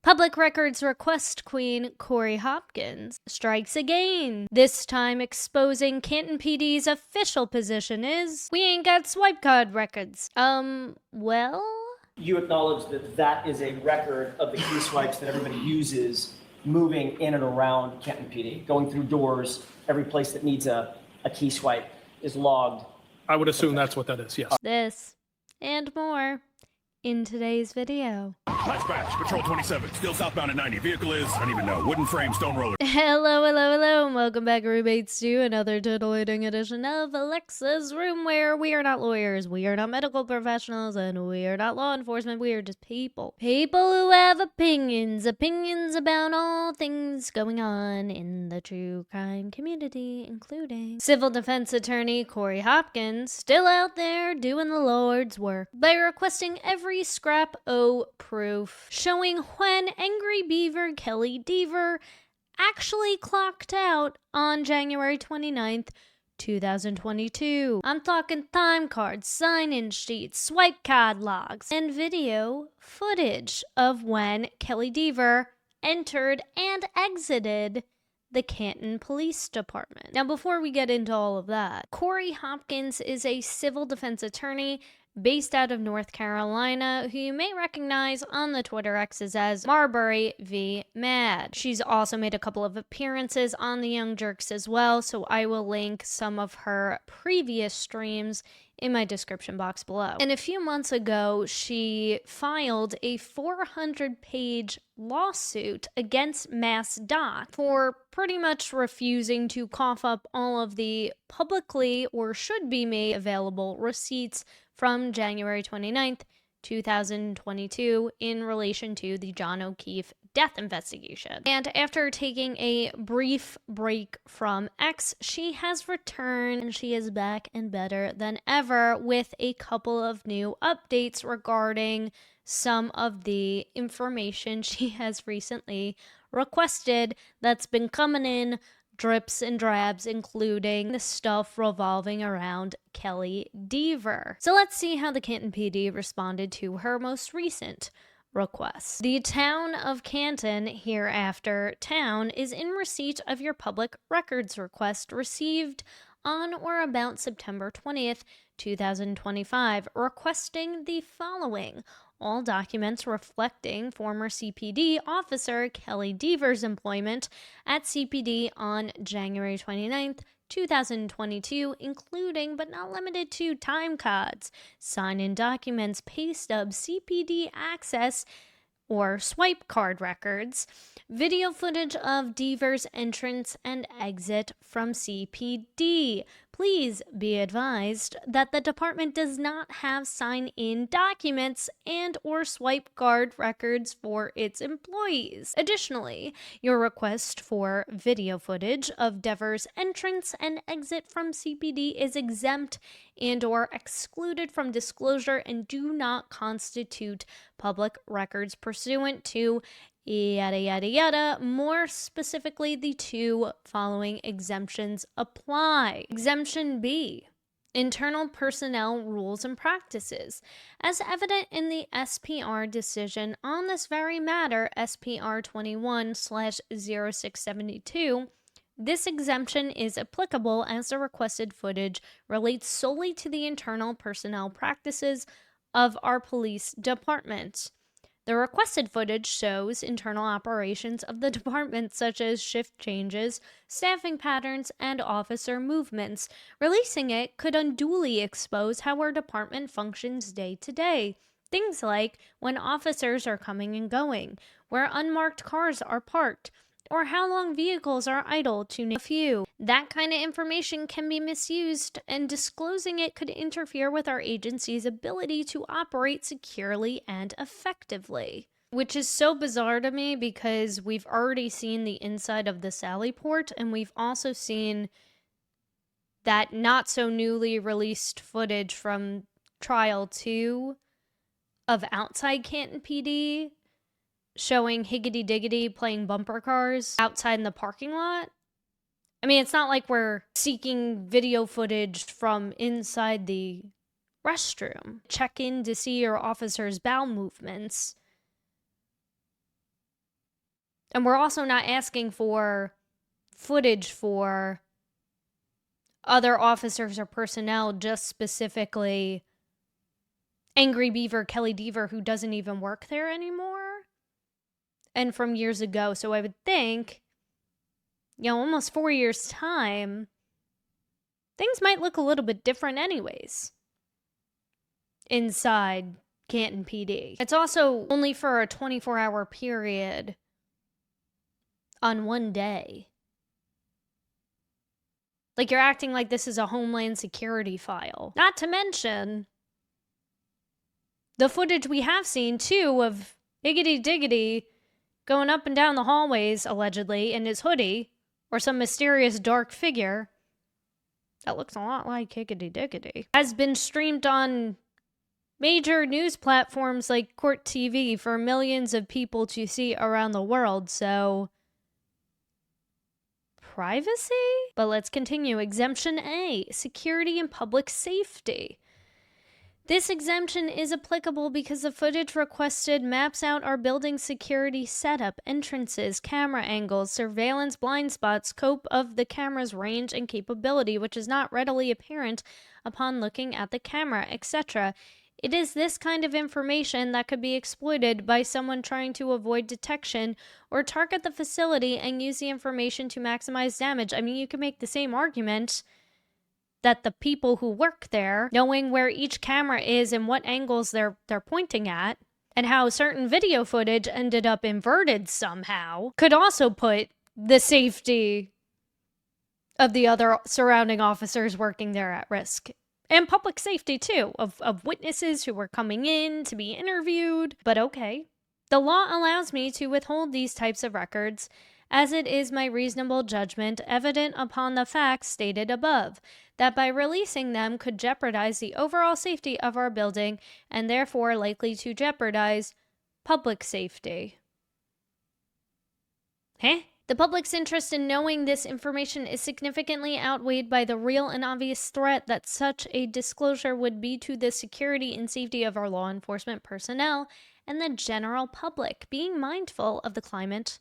Public records request queen Corri Hopkins strikes again, this time exposing Canton PD's official position is, we ain't got swipe card records. Well? You acknowledge that that is a record of the key swipes that everybody uses moving in and around Canton PD, going through doors, every place that needs a key swipe is logged. I would assume that's what that is, yes. This and more in today's video. Dispatch, Patrol 27, still southbound at 90. Vehicle is, I don't even know, wooden frame, stone roller. Hello, and welcome back, roommates, to another titillating edition of Alexasrewm, where we are not lawyers, we are not medical professionals, and we are not law enforcement, we are just people. People who have opinions about all things going on in the true crime community, including civil defense attorney Corri Hopkins, still out there doing the Lord's work, by requesting every scrap o' proof showing when Angry Beaver Kelly Deaver actually clocked out on January 29th, 2022. I'm talking time cards, sign-in sheets, swipe card logs, and video footage of when Kelly Deaver entered and exited the Canton Police Department. Now, before we get into all of that, Corri Hopkins is a civil defense attorney based out of North Carolina, who you may recognize on the Twitter X's as Marbury v. Mad. She's also made a couple of appearances on the Young Jerks as well, so I will link some of her previous streams in my description box below. And a few months ago, she filed a 400-page lawsuit against MassDOT for pretty much refusing to cough up all of the publicly or should be made available receipts from January 29th, 2022 in relation to the John O'Keefe death investigation. And after taking a brief break from X, she has returned and she is back and better than ever with a couple of new updates regarding some of the information she has recently requested that's been coming in drips and drabs, including the stuff revolving around Kelly Deaver. So let's see how the Canton PD responded to her most recent request. The town of Canton, hereafter town, is in receipt of your public records request received on or about September 20th, 2025, requesting the following: all documents reflecting former CPD officer Kelly Deaver's employment at CPD on January 29th, 2022, including but not limited to time cards, sign-in documents, pay stubs, CPD access or swipe card records, video footage of Deaver's entrance and exit from CPD. Please be advised that the department does not have sign-in documents and or swipe card records for its employees. Additionally, your request for video footage of Deaver's entrance and exit from CPD is exempt and or excluded from disclosure and do not constitute public records pursuant to yada yada yada. More specifically, the two following exemptions apply. Exemption B, internal personnel rules and practices. As evident in the SPR decision on this very matter, SPR 21/0672, this exemption is applicable as the requested footage relates solely to the internal personnel practices of our police department. The requested footage shows internal operations of the department such as shift changes, staffing patterns, and officer movements. Releasing it could unduly expose how our department functions day to day. Things like when officers are coming and going, where unmarked cars are parked, or how long vehicles are idle, to name a few. That kind of information can be misused, and disclosing it could interfere with our agency's ability to operate securely and effectively. Which is so bizarre to me because we've already seen the inside of the Sally Port, and we've also seen that not so newly released footage from Trial 2 of outside Canton PD, showing Higgity Diggity playing bumper cars outside in the parking lot. I mean, it's not like we're seeking video footage from inside the restroom. Check in to see your officer's bowel movements. And we're also not asking for footage for other officers or personnel, just specifically Angry Beaver Kelly Deaver, who doesn't even work there anymore, and from years ago. So I would think, almost 4 years' time, things might look a little bit different anyways inside Canton PD. It's also only for a 24-hour period on one day. Like, you're acting like this is a Homeland Security file. Not to mention the footage we have seen, too, of Higgity Diggity going up and down the hallways, allegedly, in his hoodie, or some mysterious dark figure that looks a lot like Higgity Diggity, has been streamed on major news platforms like Court TV for millions of people to see around the world, so privacy? But let's continue. Exemption A, security and public safety. This exemption is applicable because the footage requested maps out our building's security setup, entrances, camera angles, surveillance blind spots, scope of the camera's range and capability, which is not readily apparent upon looking at the camera, etc. It is this kind of information that could be exploited by someone trying to avoid detection or target the facility and use the information to maximize damage. I mean, you can make the same argument that the people who work there, knowing where each camera is and what angles they're pointing at, and how certain video footage ended up inverted somehow, could also put the safety of the other surrounding officers working there at risk. And public safety, too, of witnesses who were coming in to be interviewed. But okay. The law allows me to withhold these types of records, as it is my reasonable judgment, evident upon the facts stated above, that by releasing them could jeopardize the overall safety of our building, and therefore likely to jeopardize public safety. The public's interest in knowing this information is significantly outweighed by the real and obvious threat that such a disclosure would be to the security and safety of our law enforcement personnel and the general public. Being mindful of the climate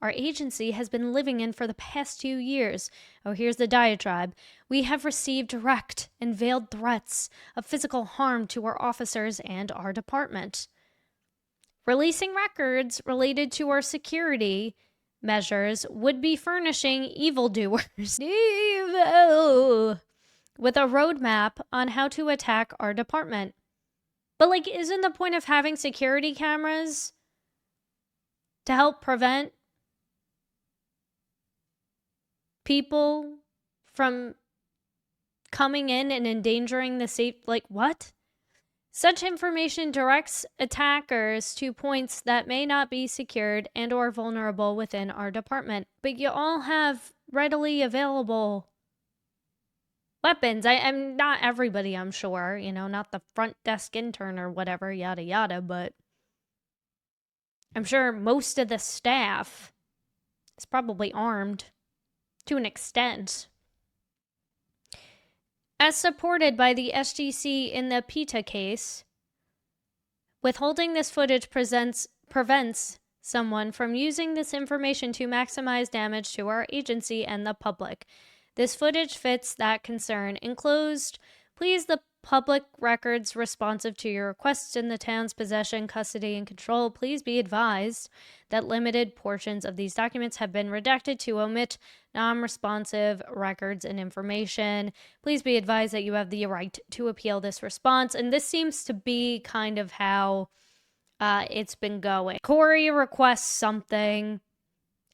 our agency has been living in for the past 2 years. Oh, here's the diatribe. We have received direct and veiled threats of physical harm to our officers and our department. Releasing records related to our security measures would be furnishing evildoers evil with a roadmap on how to attack our department. But, like, isn't the point of having security cameras to help prevent people from coming in and endangering the safe? Like, what? Such information directs attackers to points that may not be secured and or vulnerable within our department. But you all have readily available weapons. I'm not everybody, I'm sure, not the front desk intern or whatever, yada yada, but I'm sure most of the staff is probably armed to an extent. As supported by the SGC in the PETA case, withholding this footage prevents someone from using this information to maximize damage to our agency and the public. This footage fits that concern. Enclosed, please the public records responsive to your requests in the town's possession, custody, and control. Please be advised that limited portions of these documents have been redacted to omit non-responsive records and information. Please be advised that you have the right to appeal this response. And this seems to be kind of how it's been going. Corri requests something,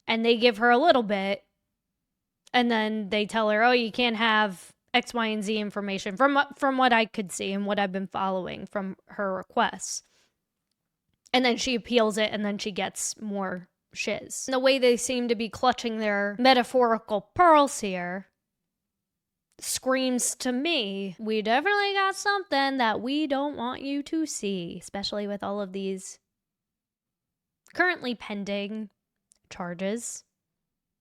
and they give her a little bit, and then they tell her, oh, you can't have X, Y, and Z information from what I could see and what I've been following from her requests. And then she appeals it, and then she gets more shiz. And the way they seem to be clutching their metaphorical pearls here screams to me, we definitely got something that we don't want you to see, especially with all of these currently pending charges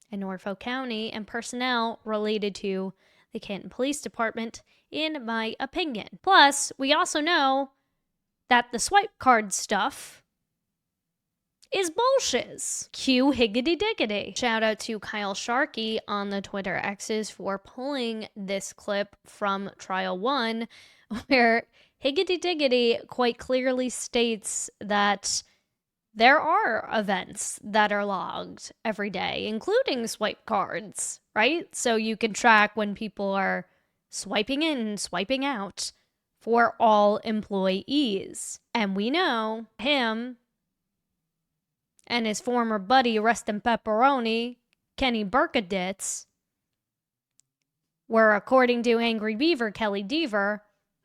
in Norfolk County and personnel related to the Canton Police Department, in my opinion. Plus, we also know that the swipe card stuff is bullshiz. Cue higgity diggity. Shout out to Kyle Sharkey on the Twitter X's for pulling this clip from Trial 1, where higgity diggity quite clearly states that there are events that are logged every day, including swipe cards, right? So you can track when people are swiping in and swiping out for all employees. And we know him and his former buddy, Restin' Pepperoni, Kenny Berkaditz, were, according to Angry Beaver Kelly Deaver,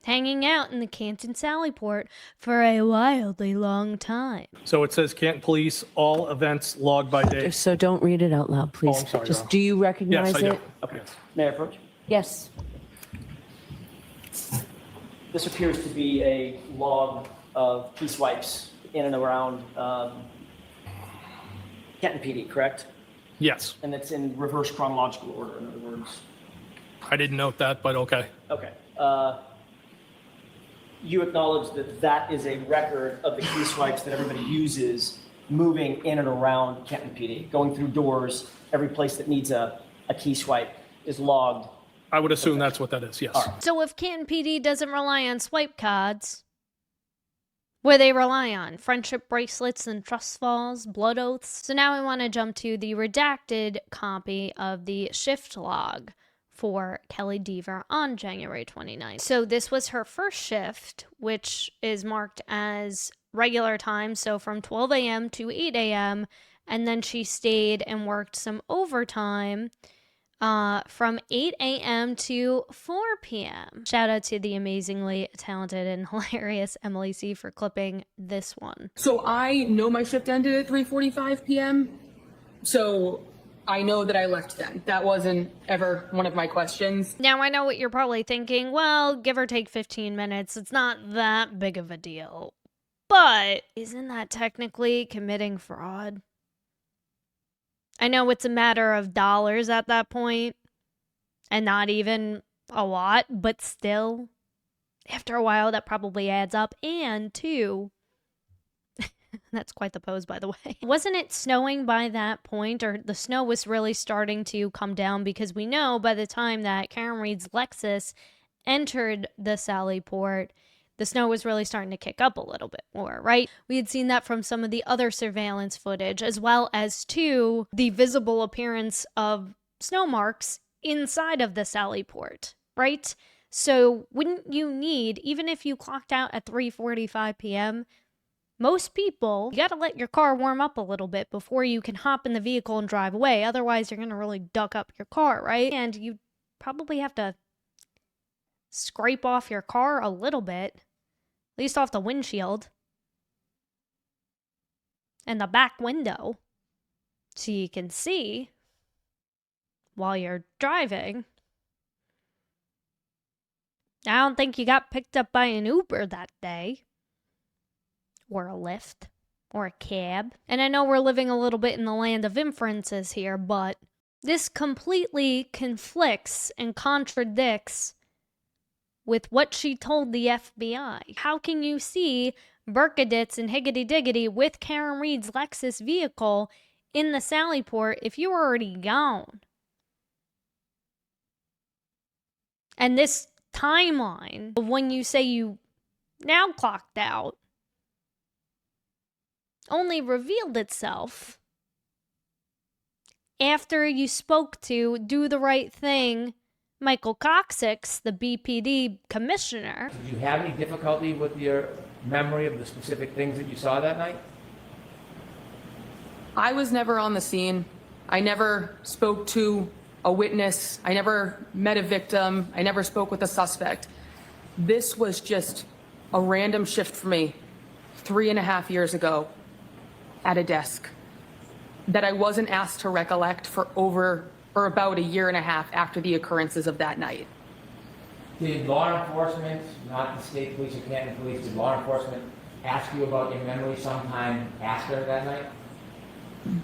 hanging out in the Canton Sallyport for a wildly long time. So it says Canton Police, all events logged by day. So don't read it out loud, please. Oh, I'm sorry, Just Your do you recognize Yes, I do. it? Okay. May I approach? Yes. This appears to be a log of key swipes in and around Canton PD, correct? Yes. And it's in reverse chronological order, in other words. I didn't note that, but okay. Okay. You acknowledge that that is a record of the key swipes that everybody uses moving in and around Canton PD, going through doors, every place that needs a key swipe is logged. I would assume that's what that is, yes. All right. So if Canton PD doesn't rely on swipe cards, what do they rely on? Friendship bracelets and trust falls, blood oaths? So now I want to jump to the redacted copy of the shift log for Kelly Deaver on January 29th. So this was her first shift, which is marked as regular time, so from 12 a.m. to 8 a.m., and then she stayed and worked some overtime from 8 a.m. to 4 p.m. Shout out to the amazingly talented and hilarious Emily C. for clipping this one. So I know my shift ended at 3:45 p.m. So I know that I left then. That wasn't ever one of my questions. Now, I know what you're probably thinking. Well, give or take 15 minutes. It's not that big of a deal. But isn't that technically committing fraud? I know it's a matter of dollars at that point, and not even a lot, but still, after a while, that probably adds up. And two, that's quite the pose, by the way. Wasn't it snowing by that point, or the snow was really starting to come down? Because we know by the time that Karen Reed's Lexus entered the Sallyport, the snow was really starting to kick up a little bit more, right? We had seen that from some of the other surveillance footage, as well as, too, the visible appearance of snow marks inside of the Sallyport, right? So wouldn't you need, even if you clocked out at 3:45 p.m., most people, you gotta let your car warm up a little bit before you can hop in the vehicle and drive away. Otherwise, you're gonna really duck up your car, right? And you probably have to scrape off your car a little bit, at least off the windshield and the back window, so you can see while you're driving. I don't think you got picked up by an Uber that day, or a Lyft, or a cab. And I know we're living a little bit in the land of inferences here, but this completely conflicts and contradicts with what she told the FBI. How can you see Berkaditz and Higgity Diggity with Karen Reed's Lexus vehicle in the Sallyport if you were already gone? And this timeline of when you say you now clocked out only revealed itself after you spoke to Do the Right Thing Michael Coxix, the BPD commissioner. Did you have any difficulty with your memory of the specific things that you saw that night? I was never on the scene. I never spoke to a witness. I never met a victim. I never spoke with a suspect. This was just a random shift for me 3.5 years ago at a desk that I wasn't asked to recollect for about 1.5 years after the occurrences of that night. Did law enforcement, not the state police or Canton police, did law enforcement ask you about your memory sometime after that night?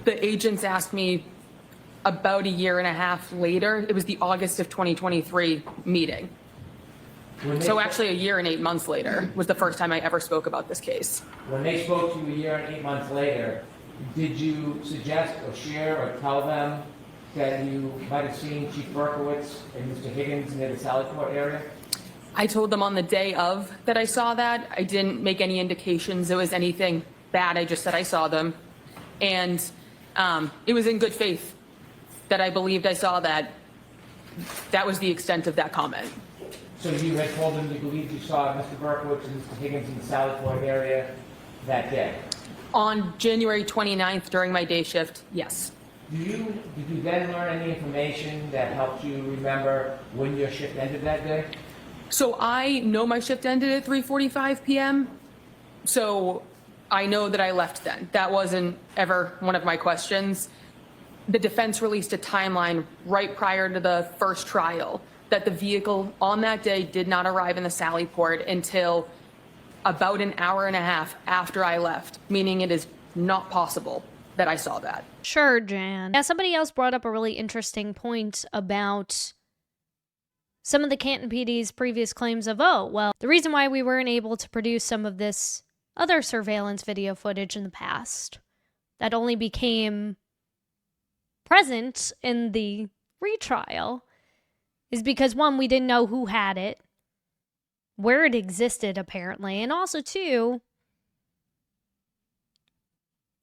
The agents asked me about 1.5 years later. It was the August of 2023 meeting. So actually 1 year and 8 months later was the first time I ever spoke about this case. When they spoke to you 1 year and 8 months later, Did you suggest or share or tell them that you might have seen Chief Berkowitz and Mr. Higgins near the Sallyport area? I told them on the day of that I saw that. I didn't make any indications it was anything bad. I just said I saw them. And it was in good faith that I believed I saw that. That was the extent of that comment. So you had told them you believed you saw Mr. Berkowitz and Mr. Higgins in the Sallyport area that day? On January 29th during my day shift, yes. Did you then learn any information that helped you remember when your shift ended that day? So I know my shift ended at 3:45 p.m. So I know that I left then. That wasn't ever one of my questions. The defense released a timeline right prior to the first trial that the vehicle on that day did not arrive in the Sallyport until about an hour and a half after I left, meaning it is not possible that I saw that. Sure, Jan. Yeah, somebody else brought up a really interesting point about some of the Canton PD's previous claims of, oh, well, the reason why we weren't able to produce some of this other surveillance video footage in the past that only became present in the retrial is because, one, we didn't know who had it, where it existed, apparently, and also, two,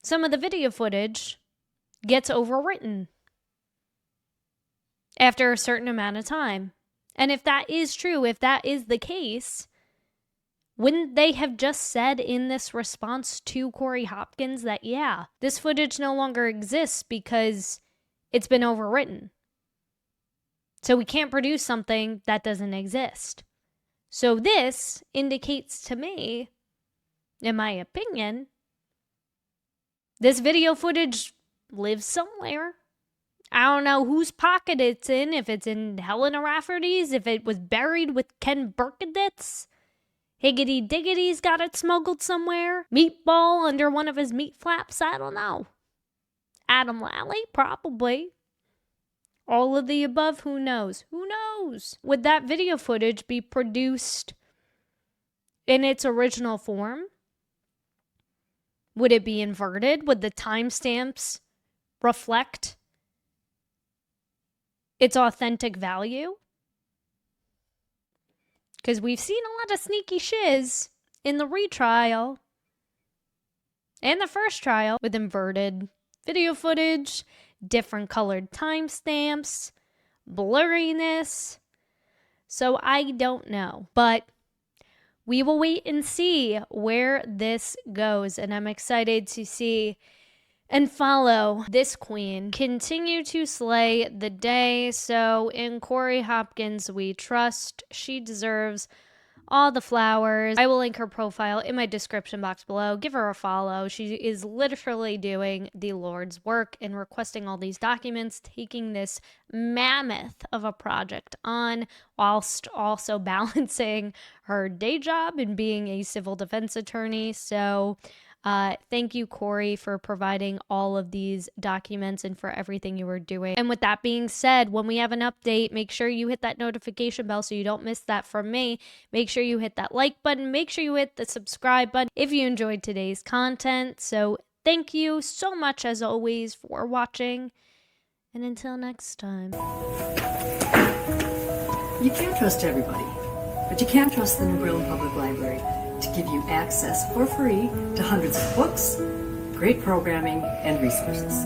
some of the video footage gets overwritten after a certain amount of time. And if that is true, if that is the case, wouldn't they have just said in this response to Corri Hopkins that, yeah, this footage no longer exists because it's been overwritten? So we can't produce something that doesn't exist. So this indicates to me, in my opinion, this video footage lives somewhere. I don't know whose pocket it's in, if it's in Helena Rafferty's, if it was buried with Ken Berkowitz. Higgity Diggity's got it smuggled somewhere. Meatball under one of his meat flaps, I don't know. Adam Lally, probably. All of the above, who knows? Who knows? Would that video footage be produced in its original form? Would it be inverted? Would the timestamps reflect its authentic value? Because we've seen a lot of sneaky shiz in the retrial and the first trial with inverted video footage, different colored timestamps, blurriness. So I don't know, but we will wait and see where this goes, and I'm excited to see and follow this queen continue to slay the day. So in Corri Hopkins we trust. She deserves all the flowers. I will link her profile in my description box below. Give her a follow. She is literally doing the Lord's work in requesting all these documents, taking this mammoth of a project on, whilst also balancing her day job and being a civil defense attorney. So thank you, Corri, for providing all of these documents and for everything you were doing. And with that being said, when we have an update, make sure you hit that notification bell so you don't miss that from me. Make sure you hit that like button. Make sure you hit the subscribe button if you enjoyed today's content. So thank you so much, as always, for watching. And until next time. You can't trust everybody, but you can trust the New Berlin Public Library to give you access for free to hundreds of books, great programming, and resources.